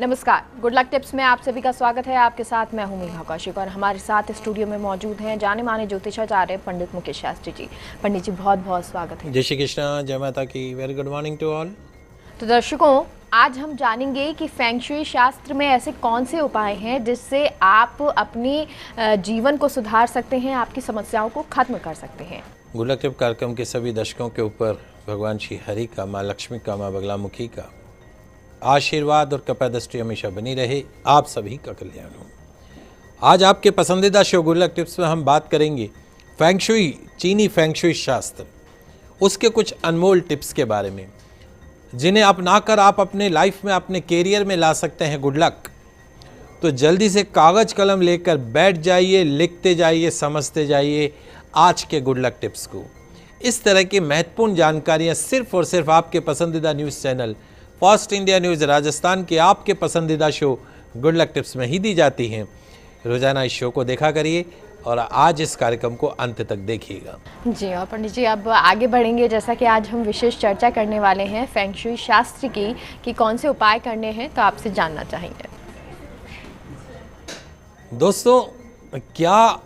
नमस्कार, good luck tips में आप सभी का स्वागत है। आपके साथ मैं हूं मीघा कौशिक और हमारे साथ स्टूडियो में मौजूद हैं जाने माने ज्योतिषाचार्य पंडित मुकेश शास्त्री जी। पंडित जी बहुत बहुत स्वागत है। जय श्री कृष्णा, जय माता की। Very good morning to all. तो दर्शकों, आज हम जानेंगे कि फेंग शुई शास्त्र में ऐसे कौन से उपाय हैं जिससे आप अपनी जीवन को सुधार सकते हैं, आपकी समस्याओं को खत्म कर सकते हैं। गुड लक टिप कार्यक्रम के सभी दर्शकों के ऊपर भगवान श्री हरि का, माँ लक्ष्मी का, माँ बगलामुखी का आशीर्वाद और कृपा दृष्टि हमेशा बनी रहे। आप सभी का कल्याण हो। आज आपके पसंदीदा शो गुड लक टिप्स में हम बात करेंगे फेंग शुई, चीनी फेंग शुई शास्त्र, उसके कुछ अनमोल टिप्स के बारे में जिन्हें अपनाकर आप अपने लाइफ में, अपने कैरियर में ला सकते हैं गुड लक। तो जल्दी से कागज कलम लेकर बैठ जाइए, लिखते जाइए, समझते जाइए आज के गुड लक टिप्स को। इस तरह की महत्वपूर्ण जानकारियां सिर्फ और सिर्फ आपके पसंदीदा news channel first India news Rajasthan के आपके पसंदीदा शो गुड लक टिप्स में ही दी जाती हैं। रोजाना इस शो को देखा करिए और आज इस कार्यक्रम को अंत तक देखिएगा। जी, और पंडित जी अब आगे बढ़ेंगे। जैसा कि आज हम विशेष चर्चा करने वाले हैं फेंग शुई शास्त्र की कि कौन से उपाय करने हैं, तो आपसे जानना चाहेंगे। दोस्तों, क्या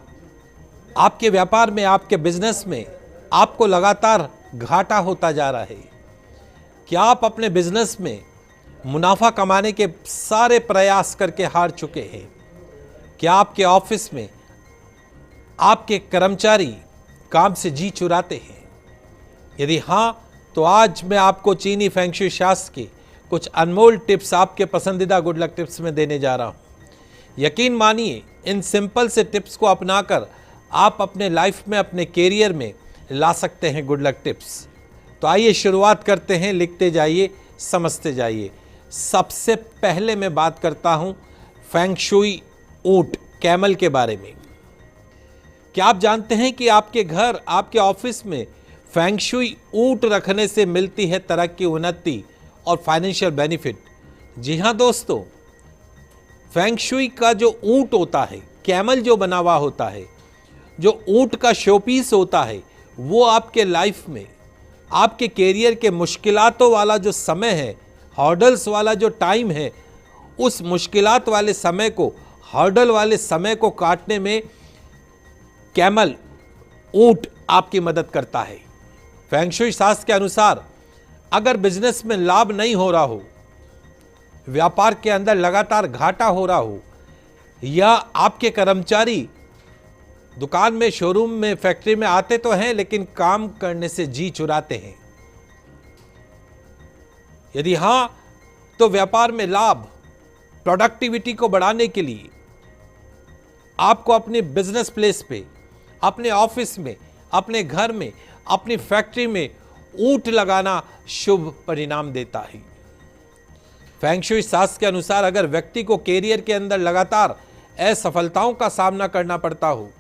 आपके व्यापार में, आपके बिजनेस में आपको लगातार घाटा होता जा रहा है? क्या आप अपने बिजनेस में मुनाफा कमाने के सारे प्रयास करके हार चुके हैं? क्या आपके ऑफिस में आपके कर्मचारी काम से जी चुराते हैं? यदि हाँ, तो आज मैं आपको चीनी फेंग शुई शास्त्र की कुछ अनमोल टिप्स आपके पसंदीदा गुड लक टिप्स में देने जा रहा हूं। यकीन मानिए, इन सिंपल से टिप्स को अपनाकर आप अपने लाइफ में, अपने कैरियर में ला सकते हैं गुड लक टिप्स। तो आइए शुरुआत करते हैं। लिखते जाइए, समझते जाइए। सबसे पहले मैं बात करता हूं फेंग शुई ऊंट, कैमल के बारे में। क्या आप जानते हैं कि आपके घर, आपके ऑफिस में फेंग शुई ऊंट रखने से मिलती है तरक्की, उन्नति और फाइनेंशियल बेनिफिट? जी हां दोस्तों, फेंग शुई का जो ऊंट होता है, कैमल जो बना हुआ होता है, जो ऊंट का शोपीस होता है, वो आपके लाइफ में, आपके कैरियर के मुश्किलातों वाला जो समय है, हर्डल्स वाला जो टाइम है, उस मुश्किलात वाले समय को, हर्डल वाले समय को काटने में कैमल, ऊंट आपकी मदद करता है। फेंग शुई शास्त्र के अनुसार अगर बिजनेस में लाभ नहीं हो रहा हो, व्यापार के अंदर लगातार घाटा हो रहा हो, या आपके कर्मचारी दुकान में, शोरूम में, फैक्ट्री में आते तो हैं लेकिन काम करने से जी चुराते हैं, यदि हां, तो व्यापार में लाभ, प्रोडक्टिविटी को बढ़ाने के लिए आपको अपने बिजनेस प्लेस पे, अपने ऑफिस में, अपने घर में, अपनी फैक्ट्री में ऊंट लगाना शुभ परिणाम देता है। फेंग शुई शास्त्र के अनुसार अगर व्यक्ति को कैरियर के अंदर लगातार असफलताओं का सामना करना पड़ता हो,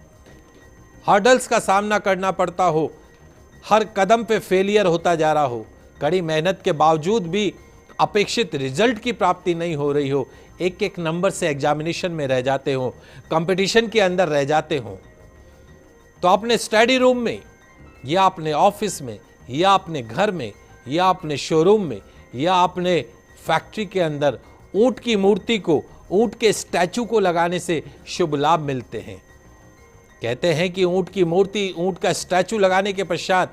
हर्डल्स का सामना करना पड़ता हो, हर कदम पे फेलियर होता जा रहा हो, कड़ी मेहनत के बावजूद भी अपेक्षित रिजल्ट की प्राप्ति नहीं हो रही हो, एक एक नंबर से एग्जामिनेशन में रह जाते हो, कंपटीशन के अंदर रह जाते हो, तो अपने स्टडी रूम में, या अपने ऑफिस में, या अपने घर में, या अपने शोरूम में, या अपने फैक्ट्री के अंदर ऊंट की मूर्ति को, ऊंट के स्टैचू को लगाने से शुभ लाभ मिलते हैं। कहते हैं कि ऊंट की मूर्ति, ऊंट का स्टैचू लगाने के पश्चात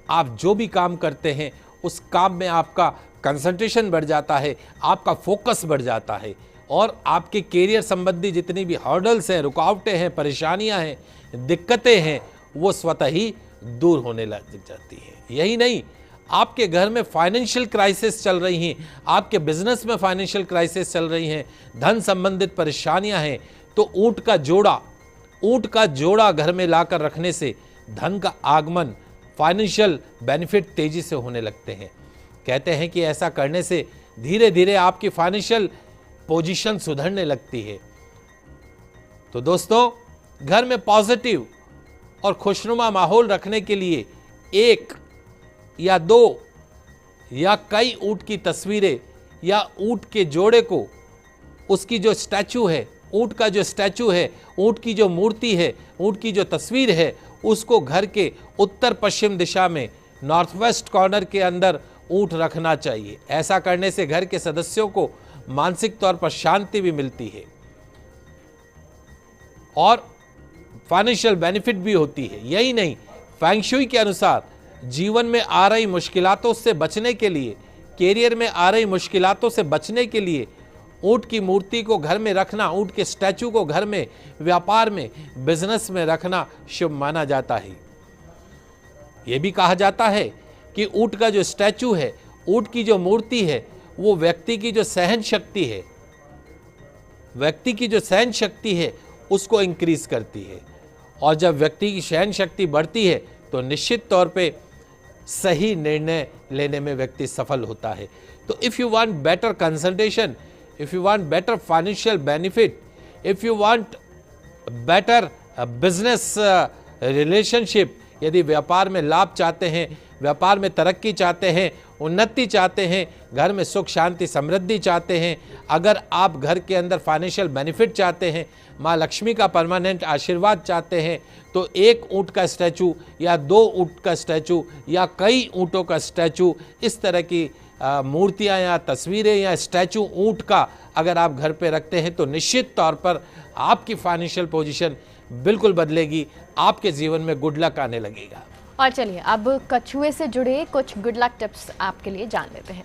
आप जो भी काम करते हैं, उस काम में आपका कंसंट्रेशन बढ़ जाता है, आपका फोकस बढ़ जाता है, और आपके कैरियर संबंधी जितनी भी हर्डल्स हैं, रुकावटें हैं, परेशानियां हैं, दिक्कतें हैं, वो स्वतः ही दूर होने लग जाती हैं। यही नहीं, आपके घर में फाइनेंशियल क्राइसिस चल रही हैं, आपके बिजनेस में फाइनेंशियल क्राइसिस चल रही हैं, धन संबंधित परेशानियां हैं, तो ऊंट का जोड़ा घर में लाकर रखने से धन का आगमन, फाइनेंशियल बेनिफिट तेजी से होने लगते हैं। कहते हैं कि ऐसा करने से धीरे धीरे आपकी फाइनेंशियल पोजीशन सुधरने लगती है। तो दोस्तों, घर में पॉजिटिव और खुशनुमा माहौल रखने के लिए एक या दो या कई ऊंट की तस्वीरें, या ऊंट के जोड़े को, उसकी जो स्टैचू है, ऊंट का जो स्टैचू है, ऊंट की जो मूर्ति है, ऊंट की जो तस्वीर है, उसको घर के उत्तर पश्चिम दिशा में, नॉर्थ वेस्ट कॉर्नर के अंदर ऊंट रखना चाहिए। ऐसा करने से घर के सदस्यों को मानसिक तौर पर शांति भी मिलती है और फाइनेंशियल बेनिफिट भी होती है। यही नहीं, फेंग शुई के अनुसार जीवन में आ रही मुश्किलातों से बचने के लिए, कैरियर में आ रही मुश्किलातों से बचने के लिए ऊंट की मूर्ति को घर में रखना, ऊंट के स्टैचू को घर में, व्यापार में, बिजनेस में रखना शुभ माना जाता है। यह भी कहा जाता है कि ऊंट का जो स्टैचू है, ऊंट की जो मूर्ति है, वो व्यक्ति की जो सहन शक्ति है, व्यक्ति की जो सहन शक्ति है उसको इंक्रीज करती है। और जब व्यक्ति की सहन शक्ति बढ़ती है तो निश्चित तौर पे सही निर्णय लेने में व्यक्ति सफल होता है। तो if you want better concentration, if you want better financial benefit, if you want better business relationship, यदि व्यापार में लाभ चाहते हैं, व्यापार में तरक्की चाहते हैं, उन्नति चाहते हैं, घर में सुख शांति समृद्धि चाहते हैं, अगर आप घर के अंदर फाइनेंशियल बेनिफिट चाहते हैं, माँ लक्ष्मी का परमानेंट आशीर्वाद चाहते हैं, तो एक ऊंट का स्टैचू या 2 ऊंट का स्टैचू या कई ऊंटों का स्टैचू, इस तरह की मूर्तियाँ या तस्वीरें या स्टैचू ऊंट का अगर आप घर पे रखते हैं तो निश्चित तौर पर आपकी फाइनेंशियल पोजीशन बिल्कुल बदलेगी, आपके जीवन में गुड लक आने लगेगा। और चलिए अब कछुए से जुड़े कुछ गुड लक टिप्स आपके लिए जान लेते हैं।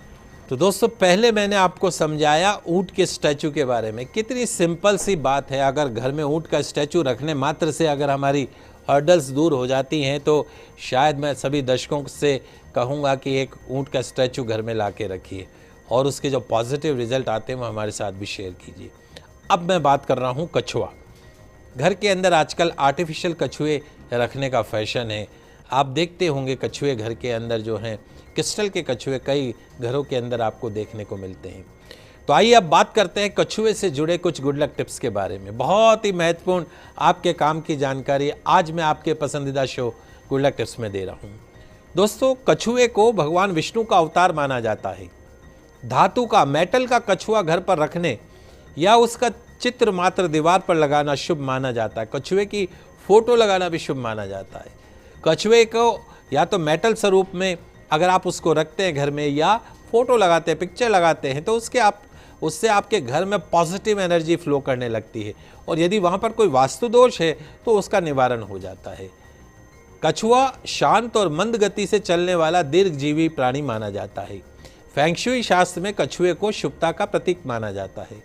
तो दोस्तों, पहले मैंने आपको समझाया ऊंट के स्टैचू के बारे में। कितनी सिंपल सी बात है, अगर घर में ऊंट का स्टैचू रखने मात्र से अगर हमारी हर्डल्स दूर हो जाती हैं तो शायद मैं सभी दर्शकों से कहूँगा कि एक ऊंट का स्टैचू घर में ला के रखिए और उसके जो पॉजिटिव रिजल्ट आते हैं वो हमारे साथ भी शेयर कीजिए। अब मैं बात कर रहा हूँ कछुआ। घर के अंदर आजकल आर्टिफिशियल कछुए रखने का फैशन है। आप देखते होंगे कछुए घर के अंदर जो हैं, क्रिस्टल के कछुए कई घरों के अंदर आपको देखने को मिलते हैं। तो आइए अब बात करते हैं कछुए से जुड़े कुछ गुड लक टिप्स के बारे में। बहुत ही महत्वपूर्ण आपके काम की जानकारी आज मैं आपके पसंदीदा शो गुड लक टिप्स में दे रहा हूँ। दोस्तों, कछुए को भगवान विष्णु का अवतार माना जाता है। धातु का, मेटल का कछुआ घर पर रखने या उसका चित्र मात्र दीवार पर लगाना शुभ माना जाता है। कछुए की फोटो लगाना भी शुभ माना जाता है। कछुए को या तो मेटल स्वरूप में अगर आप उसको रखते हैं घर में या फोटो लगाते हैं, पिक्चर लगाते हैं, तो उससे आपके घर में पॉजिटिव एनर्जी फ्लो करने लगती है और यदि वहाँ पर कोई वास्तु दोष है तो उसका निवारण हो जाता है। कछुआ शांत और मंद गति से चलने वाला दीर्घजीवी प्राणी माना जाता है। फेंग शुई शास्त्र में कछुए को शुभता का प्रतीक माना जाता है।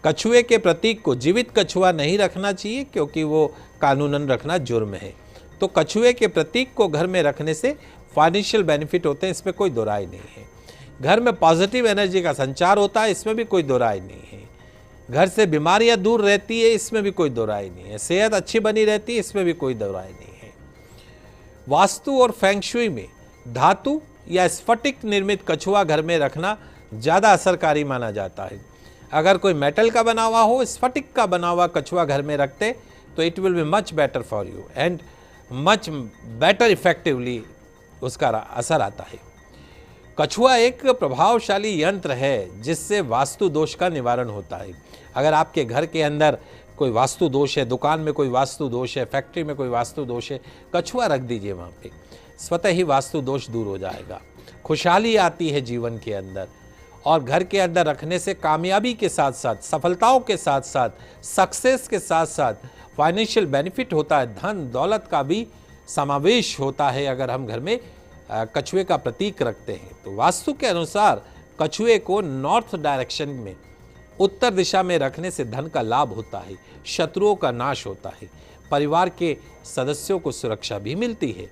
कछुए के प्रतीक को जीवित कछुआ नहीं रखना चाहिए क्योंकि वो कानूनन रखना जुर्म है। तो कछुए के प्रतीक को घर में रखने से फाइनेंशियल बेनिफिट होते हैं, इसमें कोई दो राय नहीं है। घर में पॉजिटिव एनर्जी का संचार होता है, इसमें भी कोई दो राय नहीं है। घर से बीमारियां दूर रहती है, इसमें भी कोई दो राय नहीं है। सेहत अच्छी बनी रहती है, इसमें भी कोई दो राय नहीं है। वास्तु और फेंग शुई में धातु या स्फटिक निर्मित कछुआ घर में रखना ज़्यादा असरकारी माना जाता है। अगर कोई मेटल का बना हुआ हो, स्फटिक का बना हुआ कछुआ घर में रखते तो it will be much better for you and much better effectively उसका असर आता है। कछुआ एक प्रभावशाली यंत्र है जिससे वास्तु दोष का निवारण होता है। अगर आपके घर के अंदर कोई वास्तु दोष है, दुकान में कोई वास्तु दोष है, फैक्ट्री में कोई वास्तु दोष है, कछुआ रख दीजिए वहाँ पे, स्वतः ही वास्तु दोष दूर हो जाएगा। खुशहाली आती है जीवन के अंदर और घर के अंदर रखने से कामयाबी के साथ साथ, सफलताओं के साथ साथ, सक्सेस के साथ साथ फाइनेंशियल बेनिफिट होता है। धन दौलत का भी समावेश होता है अगर हम घर में कछुए का प्रतीक रखते हैं। तो वास्तु के अनुसार कछुए को नॉर्थ डायरेक्शन में, उत्तर दिशा में रखने से धन का लाभ होता है, शत्रुओं का नाश होता है, परिवार के सदस्यों को सुरक्षा भी मिलती है,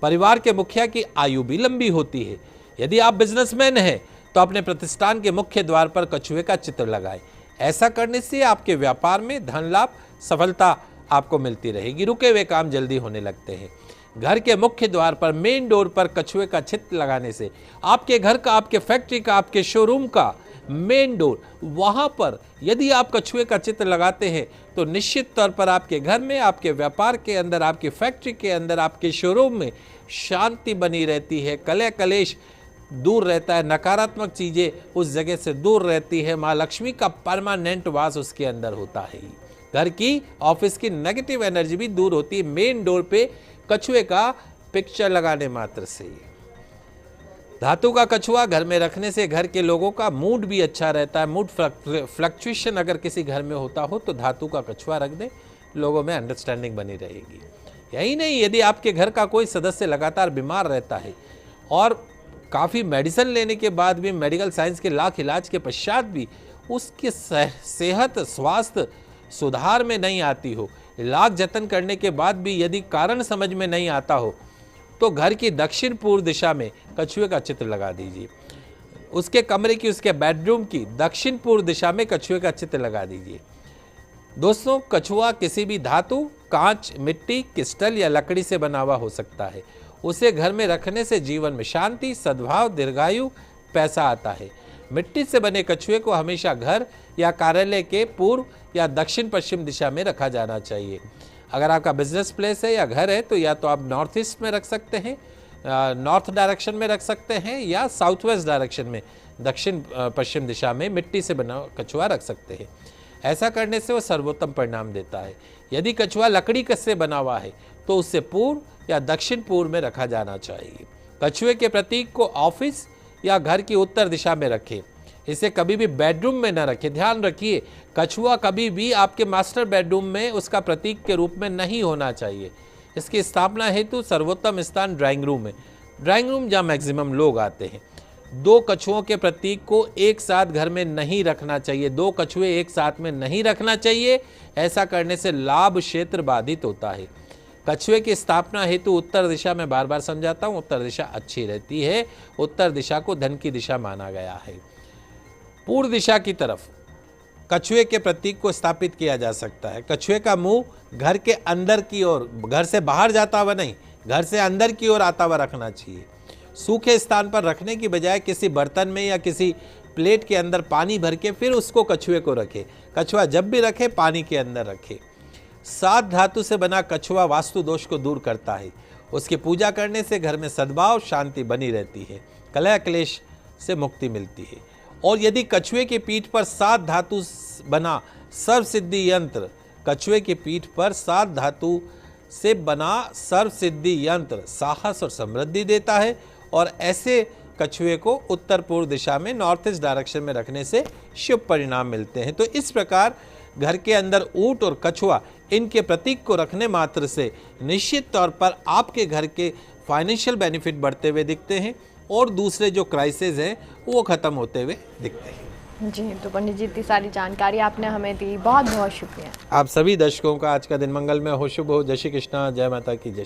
परिवार के मुखिया की आयु भी लंबी होती है। यदि आप बिजनेसमैन हैं तो अपने प्रतिष्ठान के मुख्य द्वार पर कछुए का चित्र लगाएं। ऐसा करने से आपके व्यापार में धन लाभ, सफलता आपको मिलती रहेगी। रुके हुए काम जल्दी होने लगते हैं। घर के मुख्य द्वार पर, मेन डोर पर कछुए का चित्र लगाने से आपके घर का, आपके फैक्ट्री का, आपके शोरूम का मेन डोर, वहां पर यदि आप कछुए का चित्र लगाते हैं तो निश्चित तौर पर आपके घर में, आपके व्यापार के अंदर, आपकी फैक्ट्री के अंदर, आपके शोरूम में शांति बनी रहती है, कलह कलेश दूर रहता है, नकारात्मक चीजें उस जगह से दूर रहती है। माँ लक्ष्मी का परमानेंट वास उसके अंदर होता है। घर की, ऑफिस की नेगेटिव एनर्जी भी दूर होती है मेन डोर पे कछुए का पिक्चर लगाने मात्र से। धातु का कछुआ घर में रखने से घर के लोगों का मूड भी अच्छा रहता है। मूड फ्लक्चुएशन अगर किसी घर में होता हो तो धातु का कछुआ रख दे, लोगों में अंडरस्टैंडिंग बनी रहेगी। यही नहीं, यदि आपके घर का कोई सदस्य लगातार बीमार रहता है और काफ़ी मेडिसिन लेने के बाद भी, मेडिकल साइंस के लाख इलाज के पश्चात भी उसकी सेहत स्वास्थ्य सुधार में नहीं आती हो, लाख जतन करने के बाद भी यदि कारण समझ में नहीं आता हो, तो घर की दक्षिण पूर्व दिशा में कछुए का चित्र लगा दीजिए। उसके कमरे की, उसके बेडरूम की दक्षिण पूर्व दिशा में कछुए का चित्र लगा दीजिए। दोस्तों, कछुआ किसी भी धातु, कांच, मिट्टी, क्रिस्टल या लकड़ी से बना हुआ हो सकता है। उसे घर में रखने से जीवन में शांति, सद्भाव, दीर्घायु, पैसा आता है। मिट्टी से बने कछुए को हमेशा घर या कार्यालय के पूर्व या दक्षिण पश्चिम दिशा में रखा जाना चाहिए। अगर आपका बिजनेस प्लेस है या घर है तो या तो आप नॉर्थ ईस्ट में रख सकते हैं, नॉर्थ डायरेक्शन में रख सकते हैं, या साउथ वेस्ट डायरेक्शन में दक्षिण पश्चिम दिशा में मिट्टी से बना कछुआ रख सकते हैं। ऐसा करने से वो सर्वोत्तम परिणाम देता है। यदि कछुआ लकड़ी से बना हुआ है तो उससे पूर्व या दक्षिण पूर्व में रखा जाना चाहिए। कछुए के प्रतीक को ऑफिस या घर की उत्तर दिशा में रखें। इसे कभी भी बेडरूम में न रखें। ध्यान रखिए, कछुआ कभी भी आपके मास्टर बेडरूम में उसका प्रतीक के रूप में नहीं होना चाहिए। इसकी स्थापना हेतु सर्वोत्तम स्थान ड्राइंग रूम है। ड्राइंग रूम जहाँ मैक्सिमम लोग आते हैं। दो कछुओं के प्रतीक को एक साथ घर में नहीं रखना चाहिए। दो कछुए एक साथ में नहीं रखना चाहिए। ऐसा करने से लाभ क्षेत्र बाधित होता है। कछुए की स्थापना हेतु उत्तर दिशा में बार बार समझाता हूँ, उत्तर दिशा अच्छी रहती है। उत्तर दिशा को धन की दिशा माना गया है। पूर्व दिशा की तरफ कछुए के प्रतीक को स्थापित किया जा सकता है। कछुए का मुंह घर के अंदर की ओर, घर से बाहर जाता हुआ नहीं, घर से अंदर की ओर आता हुआ रखना चाहिए। सूखे स्थान पर रखने की बजाय किसी बर्तन में या किसी प्लेट के अंदर पानी भर के फिर उसको कछुए को रखे। कछुआ जब भी रखे पानी के अंदर रखे। 7 धातु से बना कछुआ वास्तु दोष को दूर करता है। उसकी पूजा करने से घर में सद्भाव, शांति बनी रहती है। कलह क्लेश से मुक्ति मिलती है। और यदि कछुए की पीठ पर 7 धातु बना सर्व सिद्धि यंत्र, कछुए की पीठ पर 7 धातु से बना सर्व सिद्धि यंत्र साहस और समृद्धि देता है। और ऐसे कछुए को उत्तर पूर्व दिशा में नॉर्थ ईस्ट डायरेक्शन में रखने से शुभ परिणाम मिलते हैं। तो इस प्रकार घर के अंदर ऊंट और कछुआ, इनके प्रतीक को रखने मात्र से निश्चित तौर पर आपके घर के फाइनेंशियल बेनिफिट बढ़ते हुए दिखते हैं और दूसरे जो क्राइसिस हैं वो खत्म होते हुए दिखते हैं। जी, तो पंडित जी, इतनी सारी जानकारी आपने हमें दी, बहुत बहुत शुक्रिया। आप सभी दर्शकों का आज का दिन मंगलमय हो, शुभ हो। जय श्री कृष्णा, जय माता की जय।